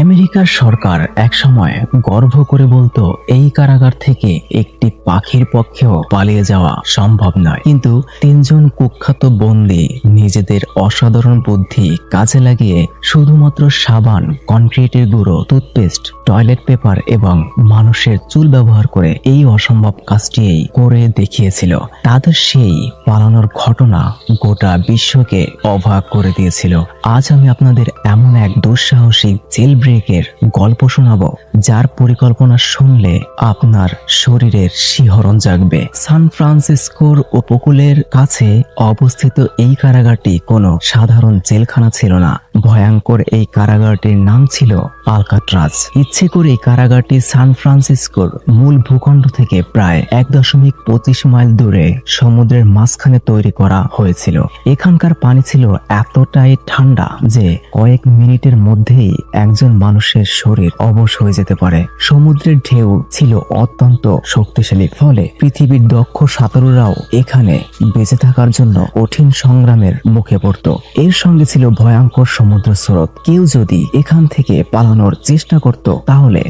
আমেরিকার সরকার একসময় গর্ব করে বলতো এই কারাগার থেকে একটি পাখির পক্ষেও পালিয়ে যাওয়া সম্ভব নয়, কিন্তু তিনজন কুখ্যাত বন্দী নিজেদের অসাধারণ বুদ্ধি কাজে লাগিয়ে শুধুমাত্র সাবান, কনক্রিটের গুঁড়ো, টুথপেস্ট, টয়লেট পেপার এবং মানুষের চুল ব্যবহার করে এই অসম্ভব কাজটি করে দেখিয়েছিল। তাদের সেই পালানোর ঘটনা গোটা বিশ্বকে অবাক করে দিয়েছিল। আজ আমি আপনাদের এমন এক দুঃসাহসিক জেল ব্রেকের গল্প শোনাবো যার পরিকল্পনা শুনলে আপনার শরীরের শিহরণ জাগবে। সান ফ্রান্সিসকোর উপকূলের কাছে অবস্থিত এই কারাগারটি কোনো সাধারণ জেলখানা ছিল না। ভয়ঙ্কর এই কারাগারটির নাম ছিল আলকাট্রাজ। ইচ্ছে করে এই কারাগারটি সান ফ্রান্সিসকোর মূল ভূখণ্ড থেকে প্রায় 1.25 মাইল দূরে সমুদ্রের মাঝখানে তৈরি করা হয়েছিল। এখানকার পানি ছিল এতটাই ঠান্ডা যে কয়েক মিনিটের মধ্যেই একজন মানুষের শরীর অবশ হয়ে যেতে পারে। সমুদ্রের ঢেউ ছিল অত্যন্ত শক্তিশালী, ফলে পৃথিবীর দক্ষ সাঁতারুরাও এখানে বেঁচে থাকার জন্য কঠিন সংগ্রামের মুখে পড়ত। এর সঙ্গে ছিল ভয়ঙ্কর সমুদ্র স্রোত। কেউ যদি এখান থেকে পালানোর চেষ্টা করত তাহলে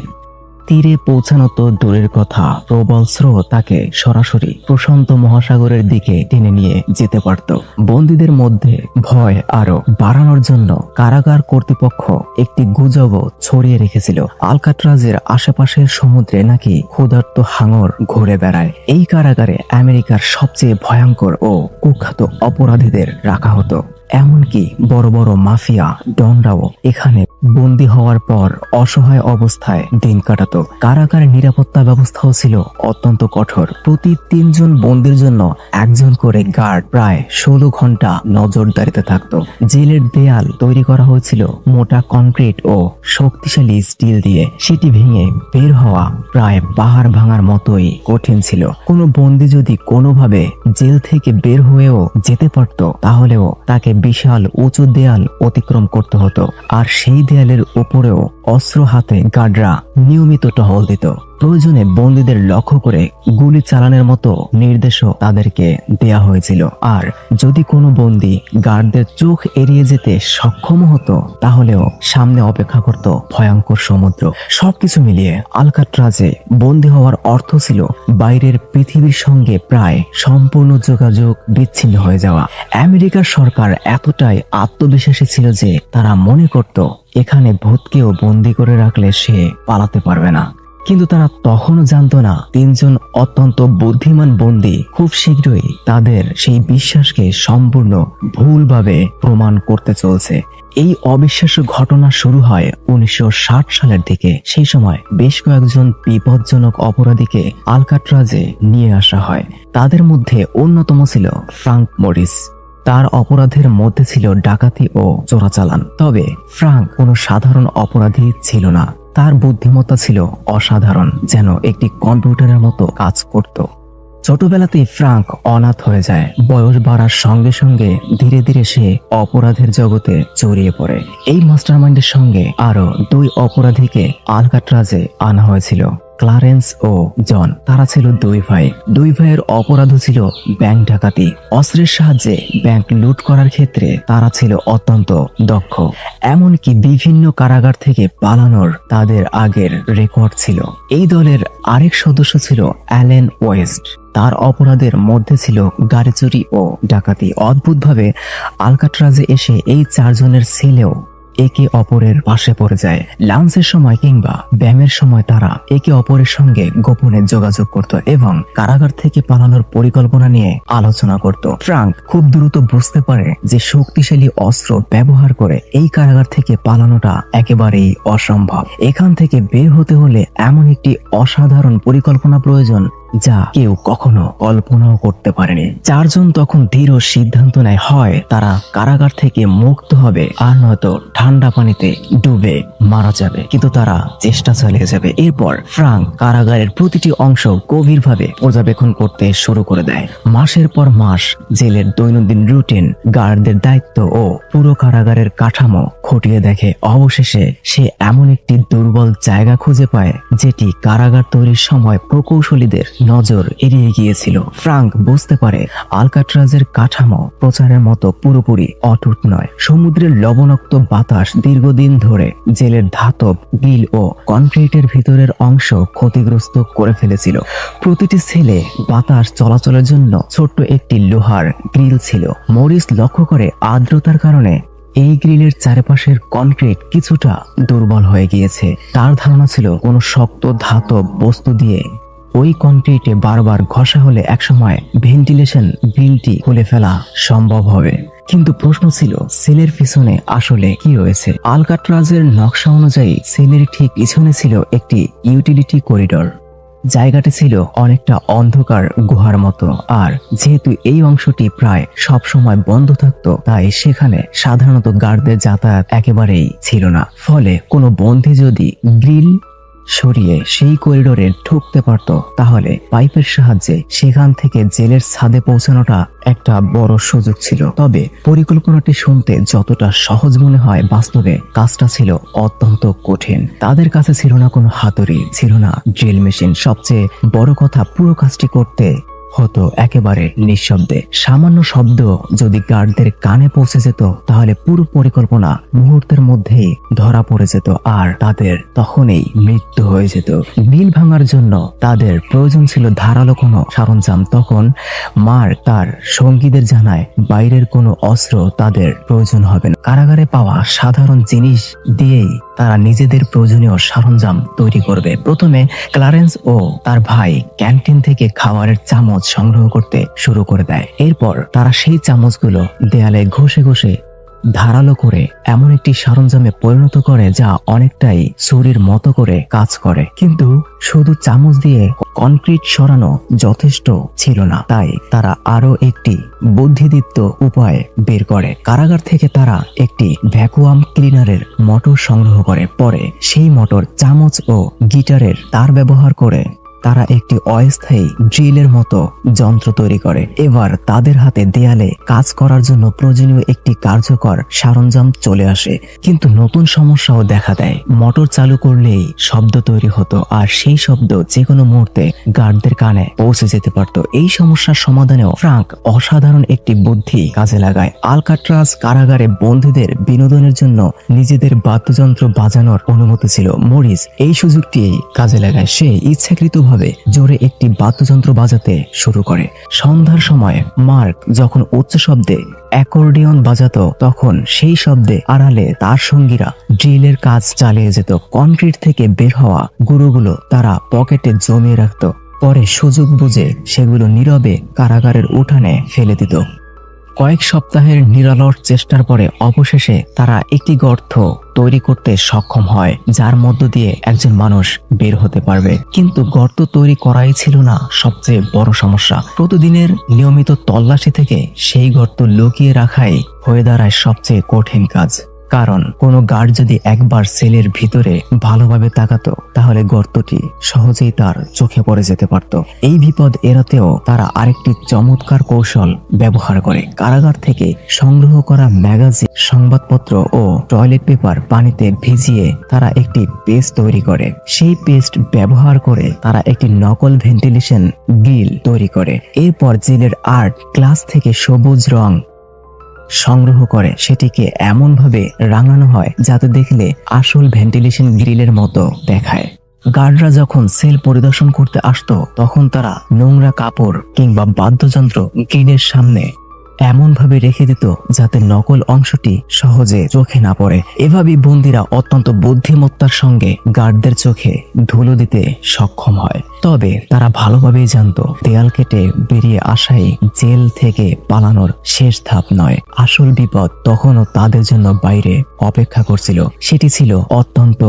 তীরে পৌঁছানো তো দূরের কথা, প্রবল স্রোত তাকে সরাসরি প্রশান্ত মহাসাগরের দিকে টেনে নিয়ে যেতে পারত। বন্দীদের মধ্যে ভয় আরো বাড়ানোর জন্য কারাগার কর্তৃপক্ষ একটি গুজবও ছড়িয়ে রেখেছিল। আলকাট্রাজের আশেপাশের সমুদ্রে নাকি ক্ষুধার্ত হাঙর ঘুরে বেড়ায়। এই কারাগারে আমেরিকার সবচেয়ে ভয়ঙ্কর ও কুখ্যাত অপরাধীদের রাখা হতো। এমনকি বড় বড় মাফিয়া ডনরাও এখানে বন্দী হওয়ার পর অসহায় অবস্থায় দিন কাটাতো। কারাগারের নিরাপত্তা ব্যবস্থাও ছিল অত্যন্ত কঠোর। প্রতি 3 জন বন্দীর জন্য একজন করে গার্ড প্রায় 16 ঘন্টা নজরদারিতে থাকতো। জেলের দেয়াল তৈরি করা হয়েছিল মোটা কনক্রিট ও শক্তিশালী স্টিল দিয়ে। সেটি ভেঙে বের হওয়া প্রায় পাহাড় ভাঙার মতোই কঠিন ছিল। কোনো বন্দী যদি কোনোভাবে জেল থেকে বের হয়েও যেতে পারত তাহলেও তাকে বিশাল উঁচু দেয়াল অতিক্রম করতে হতো, আর সেই দেয়ালের উপরেও অস্ত্র হাতে গার্ডরা নিয়মিত টহল দিত। প্রয়োজনে বন্দীদের লক্ষ্য করে গুলি চালানোর মতো নির্দেশও তাদেরকে দেয়া হয়েছিল। আর যদি কোনো বন্দী গার্ডদের চোখ এড়িয়ে যেতে সক্ষম হতো তাহলেও সামনে অপেক্ষা করত ভয়ঙ্কর সমুদ্র। সবকিছু মিলিয়ে আলকাট্রাজে বন্দী হওয়ার অর্থ ছিল বাইরের পৃথিবীর সঙ্গে প্রায় সম্পূর্ণ যোগাযোগ বিচ্ছিন্ন হয়ে যাওয়া। আমেরিকার সরকার এতটাই আত্মবিশ্বাসী ছিল যে তারা মনে করত এখানে ভূতকেও বন্দী করে রাখলে সে পালাতে পারবে না। কিন্তু তারা তখনও জানতো না 3 জন অত্যন্ত বুদ্ধিমান বন্দী খুব শীঘ্রই তাদের সেই বিশ্বাসকে সম্পূর্ণ ভুলভাবে প্রমাণ করতে চলছে। এই অবিশ্বাস্য ঘটনা শুরু হয় 1960 সালের দিকে। সেই সময় বেশ কয়েকজন বিপজ্জনক অপরাধীকে আলকাট্রাজে নিয়ে আসা হয়। তাদের মধ্যে অন্যতম ছিল ফ্রাঙ্ক মরিস। তার অপরাধের মধ্যে ছিল ডাকাতি ও চোরাচালান। তবে ফ্রাঙ্ক কোনো সাধারণ অপরাধী ছিল না। তার বুদ্ধিমত্তা ছিল অসাধারণ, যেন একটি কম্পিউটারের মতো কাজ করত। ছোটবেলাতেই ফ্রাঙ্ক অনাথ হয়ে যায়। বয়স বাড়ার সঙ্গে সঙ্গে ধীরে ধীরে সে অপরাধের জগতে জড়িয়ে পড়ে। এই মাস্টারমাইন্ডের সঙ্গে আরো 2 অপরাধীকে আলকাট্রাজে আনা হয়েছিল, ক্লারেন্স ও জন। তারা ছিল 2 ভাই। 2 ভাইয়ের অপরাধ ছিল ব্যাংক ডাকাতি। অস্ত্রের সাহায্যে ব্যাংক লুট করার ক্ষেত্রে তারা ছিল অত্যন্ত দক্ষ। এমনকি বিভিন্ন কারাগার থেকে পালানোর তাদের আগের রেকর্ড ছিল। এই দলের আরেক সদস্য ছিল অ্যালেন ওয়েস্ট। তার অপরাধের মধ্যে ছিল গাড়ি চুরি ও ডাকাতি। অদ্ভুতভাবে আলকাট্রাজে এসে এই 4 জনের ছেলেও একে অপরের পাশে পড়ে যায়। লাঞ্চের সময় কিংবা ব্যায়ামের সময় তারা একে অপরের সঙ্গে গোপনে যোগাযোগ করত এবং কারাগার থেকে পালানোর পরিকল্পনা নিয়ে আলোচনা করত। ফ্রাঙ্ক খুব দ্রুত বুঝতে পারে যে শক্তিশালী অস্ত্র ব্যবহার করে এই কারাগার থেকে পালানোটা একেবারেই অসম্ভব। এখান থেকে বের হতে হলে এমন একটি অসাধারণ পরিকল্পনা প্রয়োজন যা কেউ কখনো কল্পনাও করতে পারেনি। 4 জন তখন দৃঢ় সিদ্ধান্ত নেয়, হয় তারা কারাগার থেকে মুক্ত হবে আর নয়তো ঠান্ডা পানিতে ডুবে মারা যাবে, কিন্তু তারা চেষ্টা চালিয়ে যাবে। এরপর ফ্রাঙ্ক কারাগারের প্রতিটি অংশ গভীরভাবে পর্যবেক্ষণ করতে শুরু করে দেয়। মাসের পর মাস জেলের দৈনন্দিন রুটিন, গার্ডদের দায়িত্ব ও পুরো কারাগারের কাঠামো খতিয়ে দেখে। অবশেষে সে এমন একটি দুর্বল জায়গা খুঁজে পায় যেটি কারাগার তৈরির সময় প্রকৌশলীদের নজর এড়িয়ে গিয়েছিল। ফ্রাঙ্ক বুঝতে পারে আলকাট্রাজের কাঠামো প্রচারের মতো পুরোপুরি অটুট নয়। সমুদ্রের লবণাক্ত বাতাস দীর্ঘদিন ধরে জেলের ধাতব গ্রিল ও কনক্রিটের ভিতরের অংশ ক্ষতিগ্রস্ত করে ফেলেছিল। প্রতিটি সেলে বাতাস চলাচলের জন্য ছোট্ট একটি লোহার গ্রিল ছিল। মরিস লক্ষ্য করে আর্দ্রতার কারণে এই গ্রিলের চারপাশের কনক্রিট কিছুটা দুর্বল হয়ে গিয়েছে। তার ধারণা ছিল কোনো শক্ত ধাতব বস্তু দিয়ে ওই কনক্রিটে বারবার ঘষা হলে একসময় ভেন্টিলেশন গ্রিলটি খুলে ফেলা সম্ভব হবে। কিন্তু প্রশ্ন ছিল সেলের পিছনে আসলে কি রয়েছে। আলকাট্রাজের নকশা অনুযায়ী সেলের ঠিক পিছনে ছিল একটি ইউটিলিটি করিডর। জায়গাটি ছিল অনেকটা অন্ধকার গুহার মতো, আর যেহেতু এই অংশটি প্রায় সব সময় বন্ধ থাকতো তাই সেখানে সাধারণত গার্ডদের যাতায়াত একেবারেই ছিল না। ফলে কোনো বন্দী যদি গ্রিল সরিয়ে সেই করিডোরে ঢুকতে পারত তাহলে পাইপের সাহায্যে সেখান থেকে জেলের ছাদে পৌঁছানোটা একটা বড় সুযোগ ছিল। তবে পরিকল্পনাটি শুনতে যতটা সহজ মনে হয়, বাস্তবে কাজটা ছিল অত্যন্ত কঠিন। তাদের কাছে ছিল না কোনো হাতুড়ি, ছিল না ড্রিল মেশিন। সবচেয়ে বড় কথা, পুরো কাজটি করতে হতো একেবারে নিঃশব্দে। সামান্য শব্দ যদি গার্ডদের কানে পৌঁছে যেত তাহলে পুরো পরিকল্পনা মুহূর্তের মধ্যেই ধরা পড়ে যেত আর তাদের তখনই মৃত্যু হয়ে যেত। গ্রিল ভাঙার জন্য তাদের প্রয়োজন ছিল ধারালো কোনো সরঞ্জাম। তখন মার্ক তার সঙ্গীদের জানায় বাইরের কোনো অস্ত্র তাদের প্রয়োজন হবে না। কারাগারে পাওয়া সাধারণ জিনিস দিয়েই তারা নিজেদের প্রয়োজনীয় সরঞ্জাম তৈরি করবে। প্রথমে ক্লারেন্স ও তার ভাই ক্যান্টিন থেকে খাবারের চামচ সংগ্রহ করতে শুরু করে দেয়। এরপর তারা সেই চামচগুলো দেয়ালে ঘষে ঘষে ধারালো করে এমন একটি সরঞ্জামে পরিণত করে যা অনেকটাই ছুরির মতো করে কাজ করে। কিন্তু শুধু চামচ দিয়ে কনক্রিট সরানো যথেষ্ট ছিল না, তাই তারা আরো একটি বুদ্ধিদীপ্ত উপায় বের করে। কারাগার থেকে তারা একটি ভ্যাকুয়াম ক্লিনারের মোটর সংগ্রহ করে। পরে সেই মোটর, চামচ ও গিটারের তার ব্যবহার করে তারা একটি অস্থায়ী ড্রিলের মতো যন্ত্র তৈরি করে। এবার তাদের হাতে দেয়ালে কাজ করার জন্য প্রয়োজনীয় একটি কার্যকর সরঞ্জাম চলে আসে। কিন্তু নতুন সমস্যাও দেখা দেয়। মোটর চালু করলেই শব্দ তৈরি হতো, আর সেই শব্দ যে কোনো মুহূর্তে গার্ডদের কানে পৌঁছে যেতে পারত। এই সমস্যার সমাধানেও ফ্রাঙ্ক অসাধারণ একটি বুদ্ধি কাজে লাগায়। আলকাট্রাজ কারাগারে বন্দীদের বিনোদনের জন্য নিজেদের বাদ্যযন্ত্র বাজানোর অনুমতি ছিল। মরিস এই সুযোগটি কাজে লাগায়। সে ইচ্ছাকৃতভাবে জোরে একটি বাদ্যযন্ত্র বাজাতে শুরু করে। সন্ধ্যার সময় মার্ক যখন উচ্চ শব্দে অ্যাকর্ডিয়ন বাজাতো তখন সেই শব্দে আড়ালে তার সঙ্গীরা ড্রিলের কাজ চালিয়ে যেত। কনক্রিট থেকে বের হওয়া গুঁড়োগুলো তারা পকেটে জমিয়ে রাখত। পরে সুযোগ বুঝে সেগুলো নীরবে কারাগারের উঠানে ফেলে দিত। কয়েক সপ্তাহের নিরলস চেষ্টার পরে অবশেষে তারা একটি গর্ত তৈরি করতে সক্ষম হয় যার মধ্য দিয়ে একজন মানুষ বের হতে পারবে। কিন্তু গর্ত তৈরি করাই ছিল না সবচেয়ে বড় সমস্যা। প্রতিদিনের নিয়মিত তল্লাশি থেকে সেই গর্ত লুকিয়ে রাখাই হয়ে দাঁড়ায় সবচেয়ে কঠিন কাজ। কারণ কোনো গার্ড যদি একবার সেলের ভিতরে ভালোভাবে তাকাতো তাহলে গর্তটি সহজেই তার চোখে পড়ে যেতে পারত। এই বিপদ এড়াতেও তারা আরেকটি চমৎকার কৌশল ব্যবহার করে। কারাগার থেকে সংগ্রহ করা ম্যাগাজিন, সংবাদপত্র ও টয়লেট পেপার পানিতে ভিজিয়ে তারা একটি পেস্ট তৈরি করে। সেই পেস্ট ব্যবহার করে তারা একটি নকল ভেন্টিলেশন গ্রিল তৈরি করে। এরপর জেলের আর্ট ক্লাস থেকে সবুজ রং সংগ্রহ করে সেটিকে এমন ভাবে রাঙানো হয় যাতে দেখলে আসল ভেন্টিলেশন গ্রিলের মতো দেখায়। গার্ডরা যখন সেল পরিদর্শন করতে আসতো তখন তারা নোংরা কাপড় কিংবা বাদ্যযন্ত্র গ্রিলের সামনে এমন ভাবে রেখে দিত যাতে নকল অংশটি সহজে চোখে না পড়ে। এভাবেই বন্দীরা অত্যন্ত বুদ্ধিমত্তার সঙ্গে গার্ডদের চোখে ধুলো দিতে সক্ষম হয়। তবে তারা ভালোভাবেই জানতো দেয়াল কেটে বেরিয়ে আসাই জেল থেকে পালানোর শেষ ধাপ নয়। আসল বিপদ তখনও তাদের জন্য বাইরে অপেক্ষা করছিল। সেটি ছিল অত্যন্ত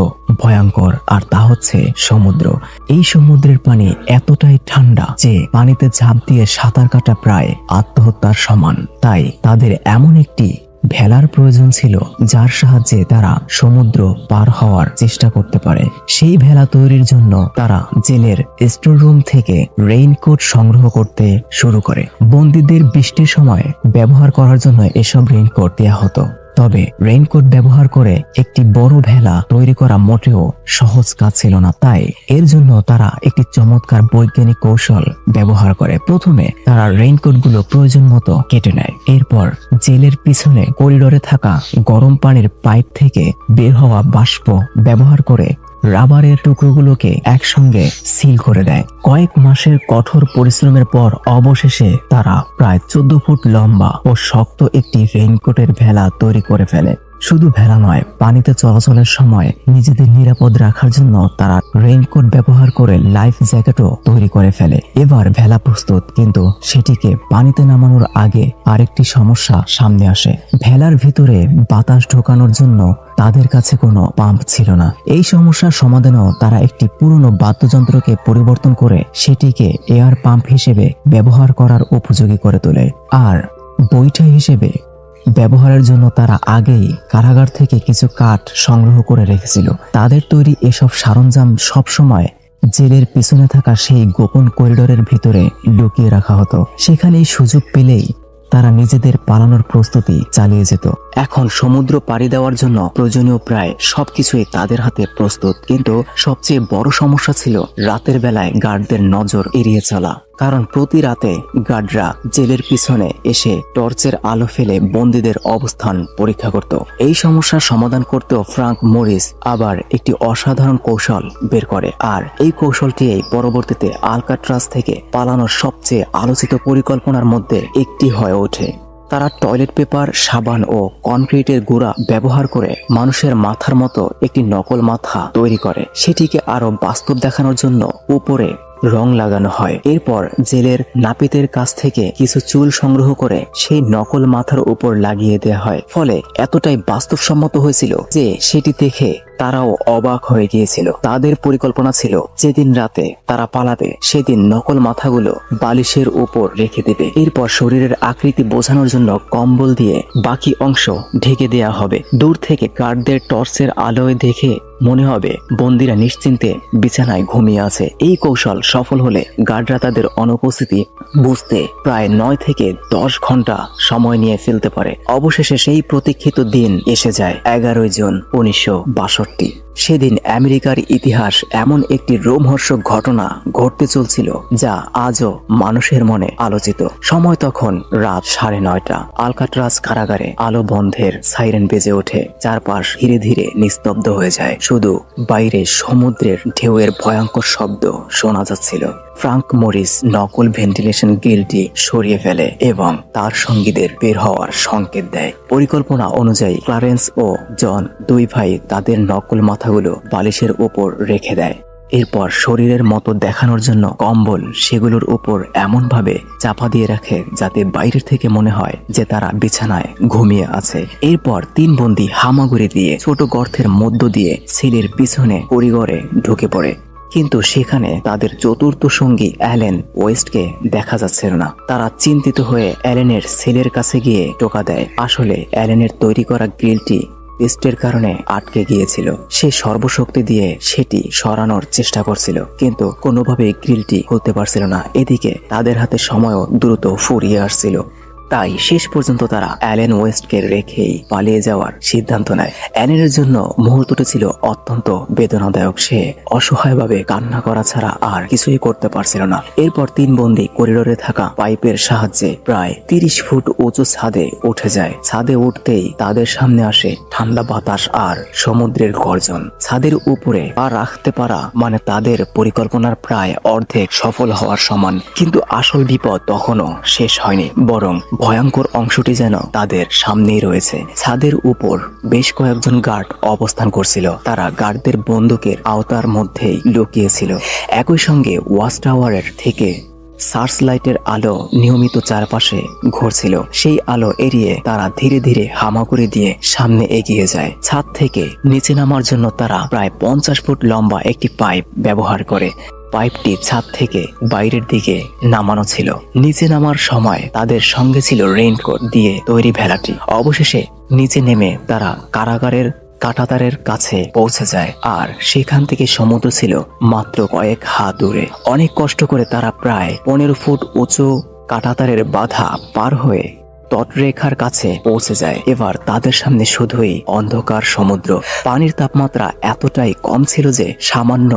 ভয়ঙ্কর, আর তা হচ্ছে সমুদ্র। এই সমুদ্রের পানি এতটাই ঠান্ডা যে পানিতে ঝাঁপ দিয়ে সাঁতার কাটা প্রায় আত্মহত্যার সমান। তাই তাদের এমন একটি ভেলার প্রয়োজন ছিল যার সাহায্যে তারা সমুদ্র পার হওয়ার চেষ্টা করতে পারে। সেই ভেলা তৈরির জন্য তারা জেলের স্টোররুম থেকে রেইনকোট সংগ্রহ করতে শুরু করে। বন্দীদের বৃষ্টির সময় ব্যবহার করার জন্য এসব রেইনকোট দেয়া হতো। তবে রেইনকোট ব্যবহার করে একটি বড় ভেলা তৈরি করা মোটেও সহজ কাজ ছিল না। তাই এর জন্য তারা একটি চমৎকার বৈজ্ঞানিক কৌশল ব্যবহার করে। প্রথমে তারা রেইনকোটগুলো প্রয়োজন মতো কেটে নেয়। এরপর জেলের পিছনে করিডোরে থাকা গরম পানির পাইপ থেকে বের হওয়া বাষ্প ব্যবহার করে রাবারের টুকরোগুলোকে একসঙ্গে সিল করে দেয়। কয়েক মাসের কঠোর পরিশ্রমের পর অবশেষে তারা প্রায় 14 ফুট লম্বা ও শক্ত একটি রেইনকোটের ভেলা তৈরি করে ফেলে। শুধু ভেলা নয়, পানিতে চলাচলের সময় নিজেদের নিরাপদ রাখার জন্য তারা রেইনকোট ব্যবহার করে লাইফ জ্যাকেটও তৈরি করে ফেলে। এবার ভেলা প্রস্তুত, কিন্তু সেটিকে পানিতে নামানোর আগে আরেকটি সমস্যা সামনে আসে। ভেলার ভিতরে বাতাস ঢোকানোর জন্য তাদের কাছে কোনো পাম্প ছিল না। এই সমস্যার সমাধানেও তারা একটি পুরনো বাদ্যযন্ত্রকে পরিবর্তন করে সেটিকে এয়ার পাম্প হিসেবে ব্যবহার করার উপযোগী করে তোলে। আর বৈঠা হিসেবে ব্যবহারের জন্য তারা আগেই কারাগার থেকে কিছু কাঠ সংগ্রহ করে রেখেছিল। তাদের তৈরি এসব সরঞ্জাম সবসময় জেলের পিছনে থাকা সেই গোপন করিডোরের ভিতরে লুকিয়ে রাখা হতো। সেখানেই সুযোগ পেলেই তারা নিজেদের পালানোর প্রস্তুতি চালিয়ে যেত। এখন সমুদ্র পাড়ি দেওয়ার জন্য প্রয়োজনীয় প্রায় সবকিছুই তাদের হাতে প্রস্তুত, কিন্তু সবচেয়ে বড় সমস্যা ছিল রাতের বেলায় গার্ডদের নজর এড়িয়ে চলা। কারণ প্রতি রাতে গার্ডরা জেলের পিছনে এসে টর্চের আলো ফেলে বন্দীদের অবস্থান পরীক্ষা করত। এই সমস্যার সমাধান করতেও ফ্রাঙ্ক মরিস আবার একটি অসাধারণ কৌশল বের করে, আর এই কৌশলটি পরবর্তীতে আলকাট্রাজ থেকে পালানোর সবচেয়ে আলোচিত পরিকল্পনার মধ্যে একটি হয়ে ওঠে। তারা টয়লেট পেপার, সাবান ও কনক্রিটের গুঁড়া ব্যবহার করে মানুষের মাথার মতো একটি নকল মাথা তৈরি করে। সেটিকে আরো বাস্তব দেখানোর জন্য উপরে রং লাগানো হয়। এরপর জেলের নাপিতের কাছ থেকে কিছু চুল সংগ্রহ করে সেই নকল মাথার উপর লাগিয়ে দেওয়া হয়। ফলে এতটাই বাস্তবসম্মত হয়েছিল যে সেটি দেখে তারাও অবাক হয়ে গিয়েছিল। তাদের পরিকল্পনা ছিল যেদিন রাতে তারা পালাবে সেদিন নকল মাথাগুলো বালিশের উপর রেখে দেবে। এরপর শরীরের আকৃতি বোঝানোর জন্য কম্বল দিয়ে বাকি অংশ ঢেকে দেয়া হবে। দূর থেকে গার্ডদের টর্চের আলোয় দেখে মনে হবে বন্দীরা নিশ্চিন্তে বিছানায় ঘুমিয়ে আছে। এই কৌশল সফল হলে গার্ডরা তাদের অনুপস্থিতি বুঝতে প্রায় 9 থেকে 10 ঘন্টা সময় নিয়ে ফেলতে পারে। অবশেষে সেই প্রতীক্ষিত দিন এসে যায় 11 জুন 1962। সেদিন আমেরিকার ইতিহাস এমন একটি রোমহর্ষক ঘটনা ঘটতে চলছিল যা আজও মানুষের মনে আলোচিত। সময় তখন রাত 9:30। আলকাট্রাজ কারাগারে আলো বন্ধের সাইরেন বেজে ওঠে। চারপাশ ধীরে ধীরে নিস্তব্ধ হয়ে যায়। শুধু বাইরে সমুদ্রের ঢেউয়ের ভয়ঙ্কর শব্দ শোনা যাচ্ছিল। ফ্রাঙ্ক মরিস নকল ভেন্টিলেশন গ্রিলটি সরিয়ে ফেলে এবং তার সঙ্গীদের বের হওয়ার সংকেত দেয়। পরিকল্পনা অনুযায়ী ক্লারেন্স ও জন, দুই ভাই, তাদের নকল মাথাগুলো বালিশের উপর রেখে দেয়। এরপর শরীরের মতো দেখানোর জন্য কম্বল সেগুলোর উপর এমনভাবে চাপা দিয়ে রাখে যাতে বাইরের থেকে মনে হয় যে তারা বিছানায় ঘুমিয়ে আছে। এরপর 3 বন্দী হামাগুড়ি দিয়ে ছোট গর্তের মধ্য দিয়ে ছেলের পিছনে করিডোরে ঢুকে পড়ে। কিন্তু সেখানে তাদের চতুর্থ সঙ্গী অ্যালেন ওয়েস্টকে দেখা যাচ্ছিল না। তারা চিন্তিত হয়ে অ্যালেনের সেলের কাছে গিয়ে টোকা দেয়। আসলে অ্যালেনের তৈরি করা গ্রিলটি পেস্টের কারণে আটকে গিয়েছিল। সে সর্বশক্তি দিয়ে সেটি সরানোর চেষ্টা করছিল, কিন্তু কোনোভাবেই গ্রিলটি খুলতে পারছিল না। এদিকে তাদের হাতে সময়ও দ্রুত ফুরিয়ে আসছিল। তাই শেষ পর্যন্ত তারা অ্যালেন ওয়েস্টকে রেখেই পালিয়ে যাওয়ার সিদ্ধান্ত নেয়। অ্যালেনের জন্য মুহূর্তটি ছিল অত্যন্ত বেদনাদায়ক। সে অসহায়ভাবে কান্না করা ছাড়া আর কিছুই করতে পারছিল না। এরপর 3 বন্দী করিডোরে থাকা পাইপের সাহায্যে প্রায় 30 ফুট উঁচু ছাদে উঠে যায়। ছাদে উঠতেই তাদের সামনে আসে ঠান্ডা বাতাস আর সমুদ্রের গর্জন। ছাদের উপরে পা রাখতে পারা মানে তাদের পরিকল্পনার প্রায় অর্ধেক সফল হওয়ার সমান। কিন্তু আসল বিপদ তখনও শেষ হয়নি, বরং ভয়ঙ্কর অংশটি যেন তাদের সামনেই রয়েছে। ছাদের উপর বেশ কয়েকজন গার্ড অবস্থান করছিল। তারা গার্ডদের বন্দুকের আওতার মধ্যেই লুকিয়েছিল। একই সঙ্গে ওয়াচ টাওয়ারের থেকে সার্চ লাইটের আলো নিয়মিত চারপাশে ঘুরছিল। সেই আলো এড়িয়ে তারা ধীরে ধীরে হামাগুড়ি দিয়ে সামনে এগিয়ে যায়। ছাদ থেকে নিচে নামার জন্য তারা প্রায় 50 ফুট লম্বা একটি পাইপ ব্যবহার করে। পাইপটি ছাদ থেকে বাইরের দিকে নামানো ছিল। নিচে নামার সময় তাদের সঙ্গে ছিল রেইনকোট দিয়ে তৈরি ভেলাটি। অবশেষে নিচে নেমে তারা কারাগারের কাঁটাতারের কাছে পৌঁছে যায়, আর সেখান থেকে সমুদ্র ছিল মাত্র কয়েক হাত দূরে। অনেক কষ্ট করে তারা প্রায় 15 ফুট উঁচু কাঁটাতারের বাধা পার হয়ে তটরেখার কাছে পৌঁছে যায়। এবার তাদের সামনে শুধুই অন্ধকার সমুদ্র। পানির তাপমাত্রা এতটাই কম ছিল যে সামান্য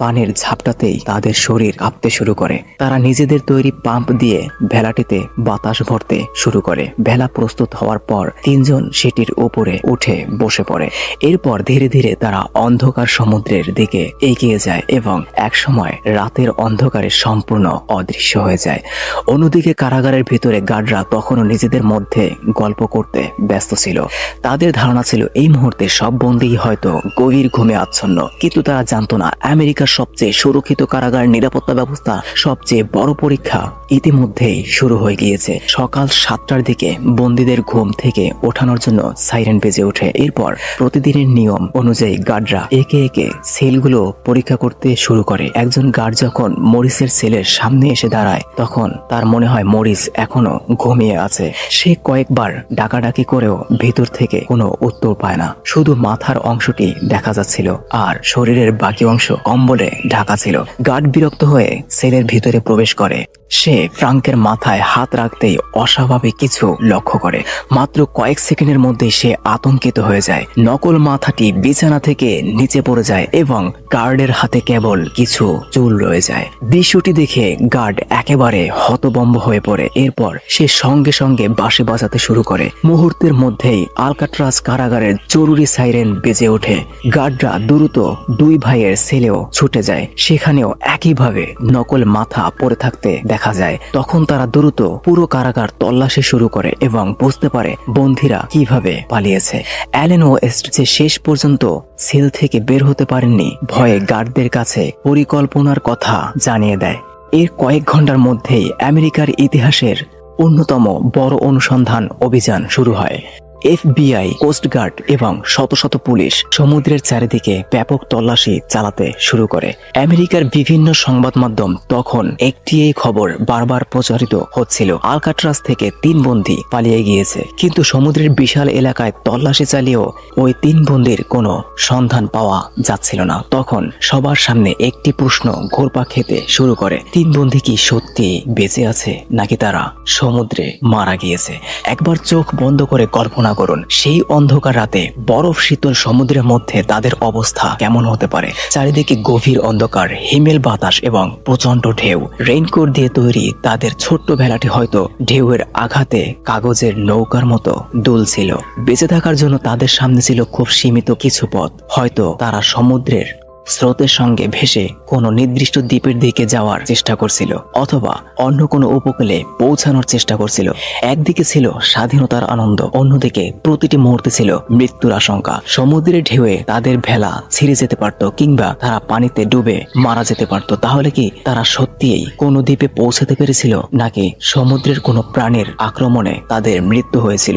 পানির ঝাপটাতেই তাদের শরীর কাঁপতে শুরু করে। তারা নিজেদের তৈরি পাম্প দিয়ে ভেলাটিতে বাতাস ভরতে শুরু করে। ভেলা প্রস্তুত হওয়ার পর তিনজন সেটির উপরে উঠে বসে পড়ে। এরপর ধীরে ধীরে তারা অন্ধকার সমুদ্রের দিকে এগিয়ে যায় এবং একসময় রাতের অন্ধকারে সম্পূর্ণ অদৃশ্য হয়ে যায়। অন্যদিকে কারাগারের ভিতরে গার্ডরা তখনও নিজেদের মধ্যে গল্প করতে ব্যস্ত ছিল। তাদের ধারণা ছিল এই মুহূর্তে সব বন্দী হয়তো গভীর ঘুমে আচ্ছন্ন, কিন্তু তারা জানতো না আমেরিকার সবচেয়ে সুরক্ষিত কারাগার নিরাপত্তা ব্যবস্থা সবচেয়ে বড় পরীক্ষা ইতিমধ্যেই শুরু হয়ে গিয়েছে। সকাল 7টার দিকে বন্দীদের ঘুম থেকে ওঠানোর জন্য সাইরেন বেজে ওঠে। এরপর প্রতিদিনের নিয়ম অনুযায়ী গার্ডরা একে একে সেলগুলো পরীক্ষা করতে শুরু করে। একজন গার্ড যখন মরিসের সেলের সামনে এসে দাঁড়ায় তখন তার মনে হয় মরিস এখনো ঘুমিয়ে আছে। সে কয়েকবার ডাকাডাকি করেও ভিতর থেকে কোনো উত্তর পায় না, শুধু মাথার অংশটি দেখা যাচ্ছিল আর শরীরের বাকি অংশ কম্বলে ঢাকা ছিল। গার্ড বিরক্ত হয়ে সেলের ভিতরে প্রবেশ করে। সে ফ্রাঙ্কের মাথায় হাত রাখতেই অস্বাভাবিক কিছু লক্ষ্য করে। মাত্র কয়েক সেকেন্ডের মধ্যে সে আতঙ্কিত হয়ে যায়। নকল মাথাটি বিছানা থেকে নিচে পড়ে যায় এবং গার্ডের হাতে কেবল কিছু চুল রয়ে যায়। দৃশ্যটি দেখে গার্ড একেবারে হতভম্ব হয়ে পড়ে। এরপর সে সঙ্গে সঙ্গে বাঁশি বাজাতে শুরু করে। মুহূর্তের মধ্যেই আলকাট্রাজ কারাগারের জরুরি সাইরেন বেজে ওঠে। গার্ডরা দ্রুত দুই ভাইয়ের সেলেও ছুটে যায়। সেখানেও একইভাবে নকল মাথা পড়ে থাকতে দেখা যায়। তখন তারা দ্রুত পুরো কারাগার তল্লাশি শুরু করে এবং বুঝতে পারে বন্দীরা কিভাবে পালিয়েছে। অ্যালেন ওয়েস্ট যে শেষ পর্যন্ত সেল থেকে বের হতে পারেননি, ভয়ে গার্ডদের কাছে পরিকল্পনার কথা জানিয়ে দেয়। এর কয়েক ঘন্টার মধ্যেই আমেরিকার ইতিহাসের অন্যতম বড় অনুসন্ধান অভিযান শুরু হয়। FBI, কোস্টগার্ড এবং শত শত পুলিশ সমুদ্রের চারিদিকে ব্যাপক তল্লাশি চালাতে শুরু করে। আমেরিকার বিভিন্ন সংবাদ মাধ্যম তখন একটি খবর বারবার প্রচারিত হচ্ছিল, আলকাট্রাজ থেকে 3 বন্দী পালিয়ে গিয়েছে। কিন্তু সমুদ্রের বিশাল এলাকায় তল্লাশি চালিয়েও ওই 3 বন্দীর কোনো সন্ধান পাওয়া যাচ্ছিল না। তখন সবার সামনে একটি প্রশ্ন ঘুরপাক খেতে শুরু করে, 3 বন্দী কি সত্যি বেঁচে আছে নাকি তারা সমুদ্রে মারা গিয়েছে? একবার চোখ বন্ধ করে কল্পনা করুন, সেই অন্ধকার রাতে বরফ শীতল সমুদ্রের মধ্যে তাদের অবস্থা কেমন হতে পারে। চারিদিকে গভীর অন্ধকার, হিমেল বাতাস এবং প্রচন্ড ঢেউ। রেইনকোট দিয়ে তৈরি তাদের ছোট্ট ভেলাটি হয়তো ঢেউয়ের আঘাতে কাগজের নৌকার মতো দুলছিল। বেঁচে থাকার জন্য তাদের সামনে ছিল খুব সীমিত কিছু পথ। হয়তো তারা সমুদ্রের স্রোতের সঙ্গে ভেসে কোনো নির্দিষ্ট দ্বীপের দিকে যাওয়ার চেষ্টা করছিল, অথবা অন্য কোনো উপকূলে পৌঁছানোর চেষ্টা করছিল। একদিকে ছিল স্বাধীনতার আনন্দ, অন্যদিকে প্রতিটি মুহূর্তে ছিল মৃত্যুর আশঙ্কা। সমুদ্রের ঢেউয়ে তাদের ভেলা ছিঁড়ে যেতে পারত, কিংবা তারা পানিতে ডুবে মারা যেতে পারত। তাহলে কি তারা সত্যিই কোনো দ্বীপে পৌঁছাতে পেরেছিল, নাকি সমুদ্রের কোনো প্রাণীর আক্রমণে তাদের মৃত্যু হয়েছিল?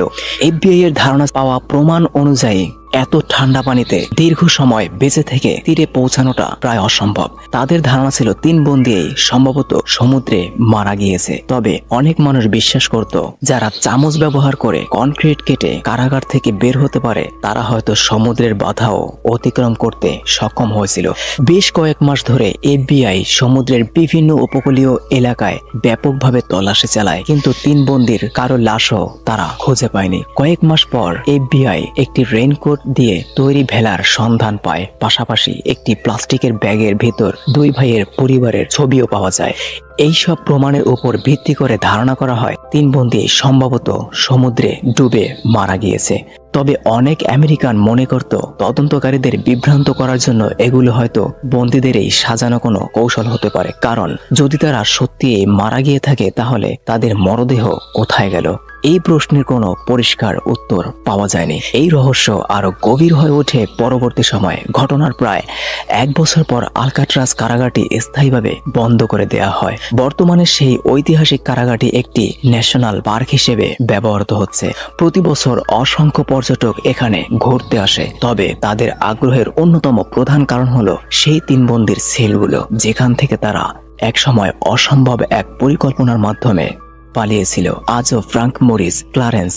FBI এর ধারণা পাওয়া প্রমাণ অনুযায়ী এত ঠান্ডা পানিতে দীর্ঘ সময় বেঁচে থেকে তীরে পৌঁছানোটা প্রায় অসম্ভব। তাদের ধারণা ছিল 3 বন্দী সম্ভবত সমুদ্রে মারা গিয়েছে। তবে অনেক মানুষ বিশ্বাস করত, যারা চামচ ব্যবহার করে কনক্রিট কেটে কারাগার থেকে বের হতে পারে তারা হয়তো সমুদ্রের বাধাও অতিক্রম করতে সক্ষম হয়েছিল। বেশ কয়েক মাস ধরে FBI সমুদ্রের বিভিন্ন উপকূলীয় এলাকায় ব্যাপকভাবে তল্লাশি চালায়, কিন্তু 3 বন্দীর কারো লাশও তারা খুঁজে পায়নি। কয়েক মাস পর FBI একটি রেইনকোট দিয়ে তৈরি ভেলার সন্ধান পায়। পাশাপাশি একটি প্লাস্টিকের ব্যাগের ভেতর 2 ভাইয়ের পরিবারের ছবিও পাওয়া যায়। এইসব প্রমাণের উপর ভিত্তি করে ধারণা করা হয় 3 বন্দী সম্ভবত সমুদ্রে ডুবে মারা গিয়েছে। তবে অনেক আমেরিকান মনে করত তদন্তকারীদের বিভ্রান্ত করার জন্য এগুলো হয়তো বন্দীদেরই সাজানো কোনো কৌশল হতে পারে। কারণ যদি তারা সত্যি মারা গিয়ে থাকে তাহলে তাদের মরদেহ কোথায় গেল? এই প্রশ্নের কোনো পরিষ্কার উত্তর পাওয়া যায়নি। এই রহস্য আরো গভীর হয়ে ওঠে পরবর্তী সময়ে। ঘটনার প্রায় 1 বছর পর আলকাট্রাজ কারাগারটি স্থায়ীভাবে বন্ধ করে দেওয়া হয়। বর্তমানে সেই ঐতিহাসিক কারাগারটি একটি ন্যাশনাল পার্ক হিসেবে ব্যবহৃত হচ্ছে। প্রতি বছর অসংখ্য পর্যটক এখানে ঘুরতে আসে। তবে তাদের আগ্রহের অন্যতম প্রধান কারণ হলো সেই 3 বন্দীর সেলগুলো, যেখান থেকে তারা একসময় অসম্ভব এক পরিকল্পনার মাধ্যমে পালিয়েছিল। আজও ফ্রাঙ্ক মরিস, ক্লারেন্স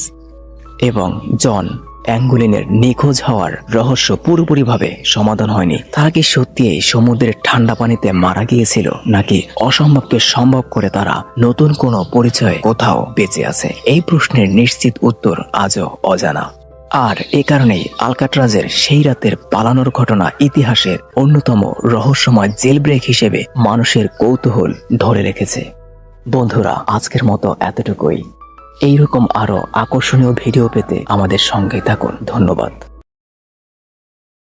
এবং জন অ্যাঙ্গুলিনের নিখোঁজ হওয়ার রহস্য পুরোপুরিভাবে সমাধান হয়নি। তারা কি সত্যিই সমুদ্রের ঠান্ডা পানিতে মারা গিয়েছিল, নাকি অসম্ভবকে সম্ভব করে তারা নতুন কোনো পরিচয়ে কোথাও বেঁচে আছে? এই প্রশ্নের নিশ্চিত উত্তর আজও অজানা। আর এ কারণেই আলকাট্রাজের সেই রাতের পালানোর ঘটনা ইতিহাসের অন্যতম রহস্যময় জেল ব্রেক হিসেবে মানুষের কৌতূহল ধরে রেখেছে। বন্ধুরা, আজকের মতো এতটুকুই। এইরকম আরো আকর্ষণীয় ভিডিও পেতে আমাদের সঙ্গে থাকুন। ধন্যবাদ।